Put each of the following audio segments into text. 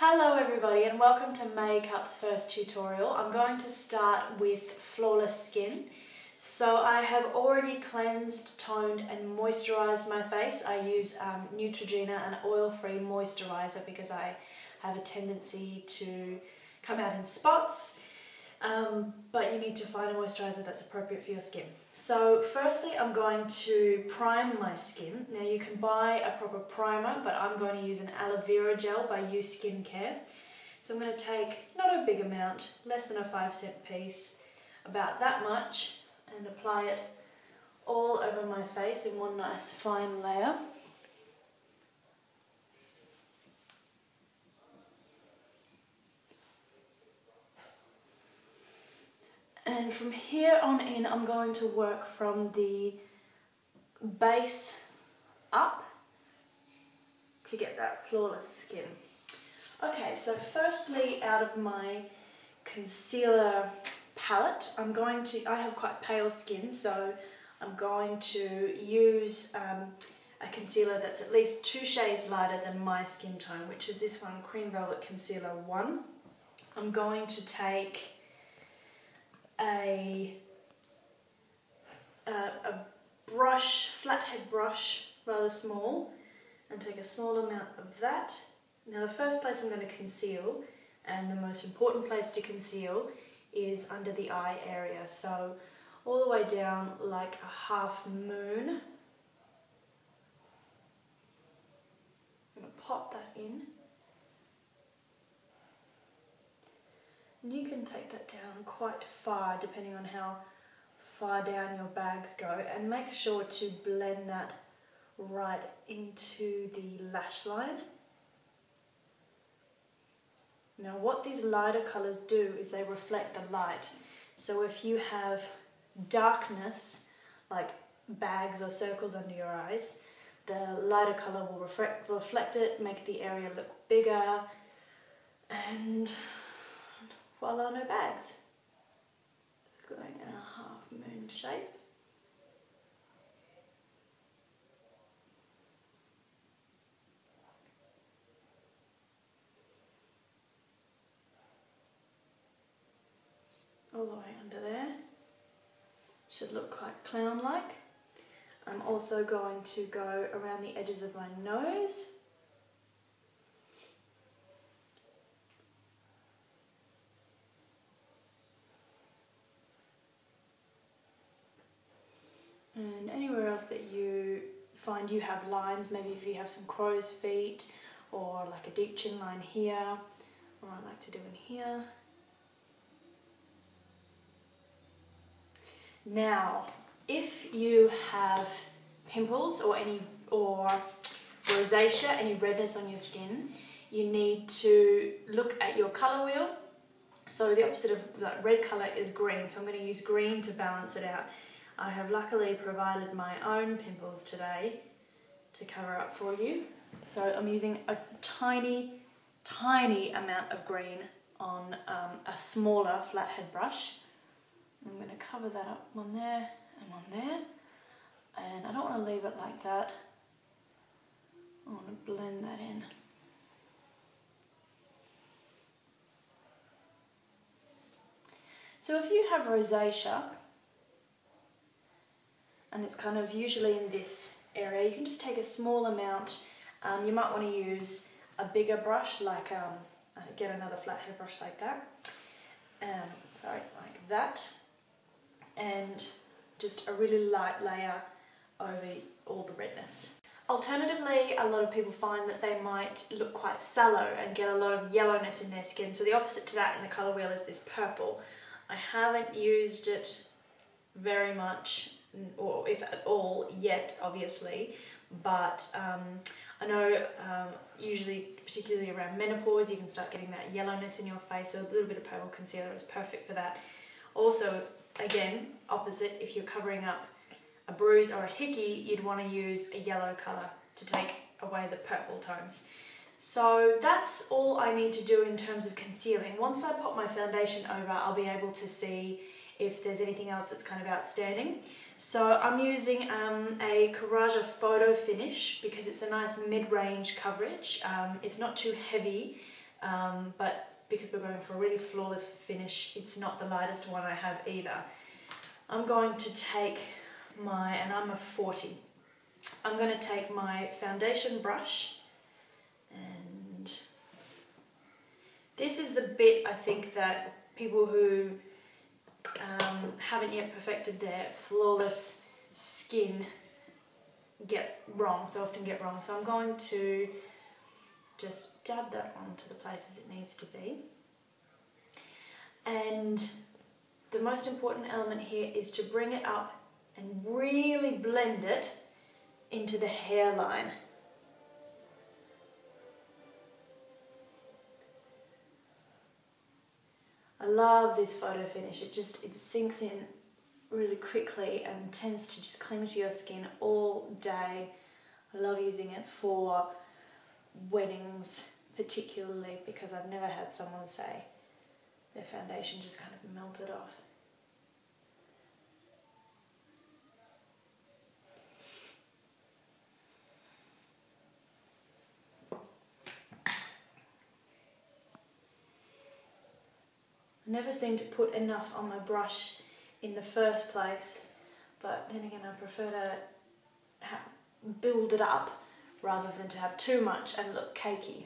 Hello everybody and welcome to Makeup's first tutorial. I'm going to start with flawless skin. So I have already cleansed, toned and moisturised my face. I use Neutrogena, an oil-free moisturiser, because I have a tendency to come out in spots. But you need to find a moisturiser that's appropriate for your skin. So firstly I'm going to prime my skin. Now you can buy a proper primer, but I'm going to use an aloe vera gel by You Skincare. So I'm going to take, not a big amount, less than a 5-cent piece, about that much, and apply it all over my face in one nice fine layer. And from here on in, I'm going to work from the base up to get that flawless skin. Okay, so firstly, out of my concealer palette, I have quite pale skin, so I'm going to use a concealer that's at least 2 shades lighter than my skin tone, which is this one, Cream Velvet Concealer 1. I'm going to take a brush, flathead brush, rather small, and take a small amount of that. Now the first place I'm going to conceal, and the most important place to conceal, is under the eye area. So all the way down like a half moon. I'm going to pop that in. And you can take that down quite far depending on how far down your bags go, and make sure to blend that right into the lash line. Now what these lighter colours do is they reflect the light. So if you have darkness, like bags or circles under your eyes, the lighter colour will reflect it, make the area look bigger, and voila, no bags. Going in a half moon shape. All the way under there. Should look quite clown-like. I'm also going to go around the edges of my nose. And anywhere else that you find you have lines, maybe if you have some crow's feet or like a deep chin line here, or I like to do in here. Now, if you have pimples or rosacea, any redness on your skin, you need to look at your colour wheel. So the opposite of that red colour is green, so I'm going to use green to balance it out. I have luckily provided my own pimples today to cover up for you. So I'm using a tiny, tiny amount of green on a smaller flathead brush. I'm going to cover that up on there and on there. And I don't want to leave it like that. I want to blend that in. So if you have rosacea, and it's kind of usually in this area, you can just take a small amount. You might want to use a bigger brush, like get another flathead brush like that. Like that. And just a really light layer over all the redness. Alternatively, a lot of people find that they might look quite sallow and get a lot of yellowness in their skin. So the opposite to that in the colour wheel is this purple. I haven't used it very much, or if at all yet, obviously, but I know usually, particularly around menopause, you can start getting that yellowness in your face, so a little bit of purple concealer is perfect for that. Also, again, opposite, if you're covering up a bruise or a hickey, you'd want to use a yellow colour to take away the purple tones. So that's all I need to do in terms of concealing. Once I pop my foundation over, I'll be able to see if there's anything else that's kind of outstanding. So I'm using a Karaja Photo Finish because it's a nice mid-range coverage. It's not too heavy but because we're going for a really flawless finish, it's not the lightest one I have either. I'm going to take my, and I'm a 40, I'm going to take my foundation brush, and this is the bit I think that people who haven't yet perfected their flawless skin get wrong, so often get wrong. So I'm going to just dab that onto the places it needs to be. And the most important element here is to bring it up and really blend it into the hairline. I love this photo finish. It sinks in really quickly and tends to just cling to your skin all day. I love using it for weddings particularly, because I've never had someone say their foundation just kind of melted off. I never seem to put enough on my brush in the first place, but then again I prefer to build it up rather than to have too much and look cakey.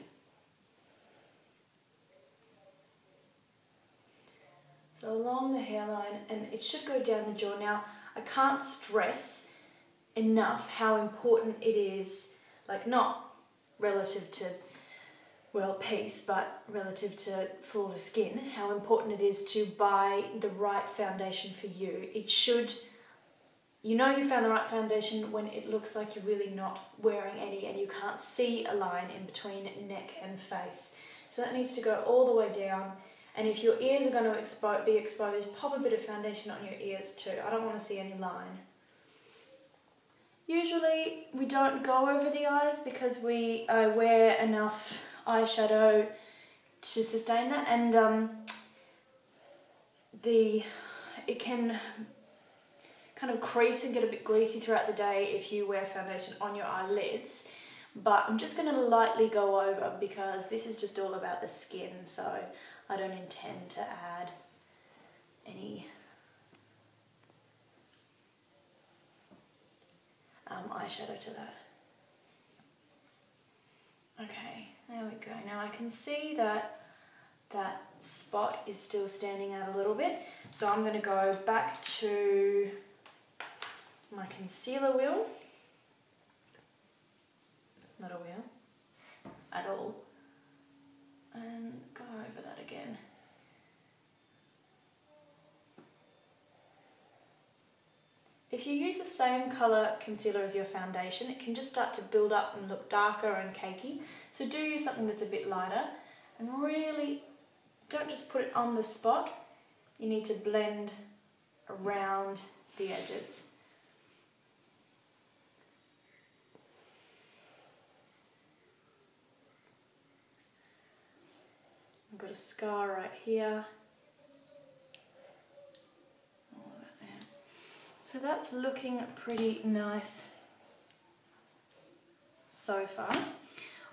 So along the hairline, and it should go down the jaw. Now, I can't stress enough how important it is, like not relative to world peace, but relative to flawless skin, how important it is to buy the right foundation for you. It should, you know you found the right foundation when it looks like you're really not wearing any and you can't see a line in between neck and face. So that needs to go all the way down. And if your ears are going to be exposed, pop a bit of foundation on your ears too. I don't want to see any line. Usually we don't go over the eyes because we wear enough eyeshadow to sustain that, and it can kind of crease and get a bit greasy throughout the day if you wear foundation on your eyelids. But I'm just going to lightly go over because this is just all about the skin, so I don't intend to add any eyeshadow to that. Okay, there we go. Now I can see that that spot is still standing out a little bit, so I'm going to go back to my concealer wheel, not a wheel at all, and go over that again. If you use the same colour concealer as your foundation, it can just start to build up and look darker and cakey. So do use something that's a bit lighter, and really don't just put it on the spot. You need to blend around the edges. I've got a scar right here. So that's looking pretty nice so far.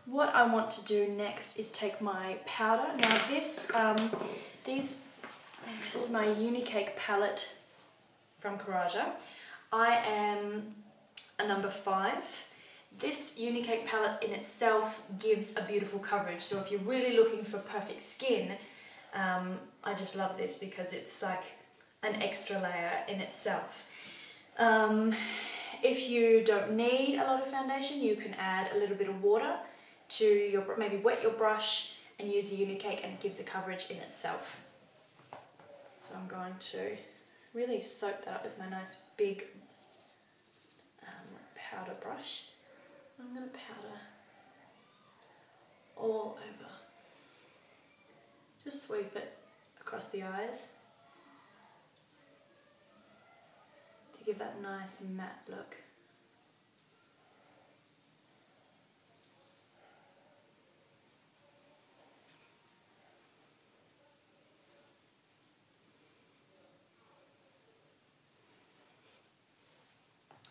What I want to do next is take my powder. Now this is my Unicake palette from Karaja. I am a number 5. This Unicake palette in itself gives a beautiful coverage. So if you're really looking for perfect skin, I just love this because it's like an extra layer in itself. If you don't need a lot of foundation, you can add a little bit of water to your, maybe wet your brush and use the Unicake, and it gives a coverage in itself. So I'm going to really soak that up with my nice big powder brush. I'm going to powder all over. Just sweep it across the eyes to give that nice matte look.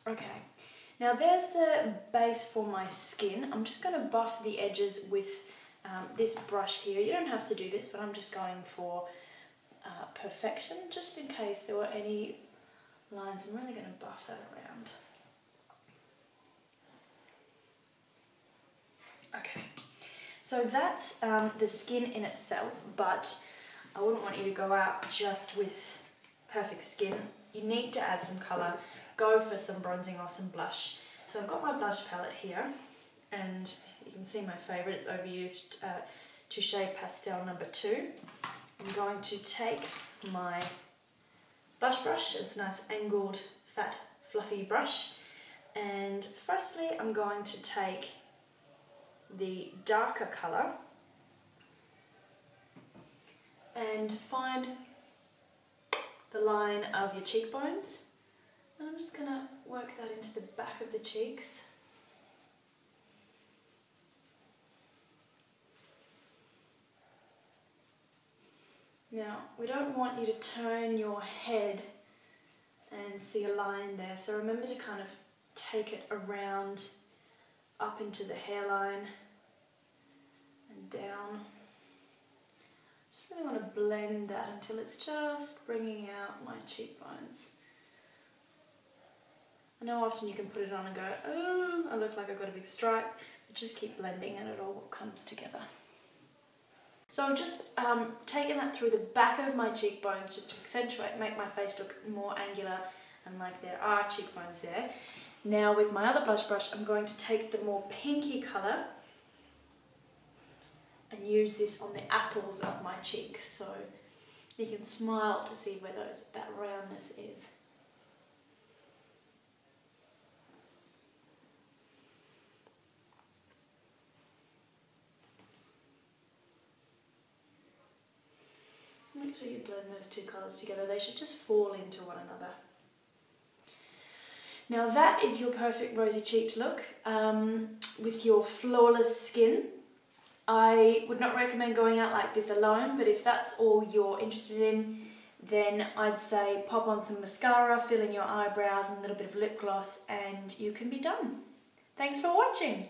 Okay, now there's the base for my skin. I'm just going to buff the edges with this brush here. You don't have to do this, but I'm just going for perfection, just in case there were any lines. I'm really going to buff that around. Okay, so that's the skin in itself, but I wouldn't want you to go out just with perfect skin. You need to add some colour. Go for some bronzing or some blush. So I've got my blush palette here, and you can see my favourite, it's overused Touche Pastel number 2. I'm going to take my blush brush, it's a nice angled, fat, fluffy brush, and firstly I'm going to take the darker colour and find the line of your cheekbones, and I'm just going to work that into the back of the cheeks. Now, we don't want you to turn your head and see a line there, so remember to kind of take it around up into the hairline and down. Just really want to blend that until it's just bringing out my cheekbones. I know often you can put it on and go, oh, I look like I've got a big stripe, but just keep blending and it all comes together. So I've just taken that through the back of my cheekbones just to accentuate, make my face look more angular and like there are cheekbones there. Now with my other blush brush, I'm going to take the more pinky colour and use this on the apples of my cheeks, so you can smile to see where that roundness is. Make sure you blend those two colours together. They should just fall into one another. Now that is your perfect rosy cheeked look with your flawless skin. I would not recommend going out like this alone, but if that's all you're interested in, then I'd say pop on some mascara, fill in your eyebrows and a little bit of lip gloss, and you can be done. Thanks for watching.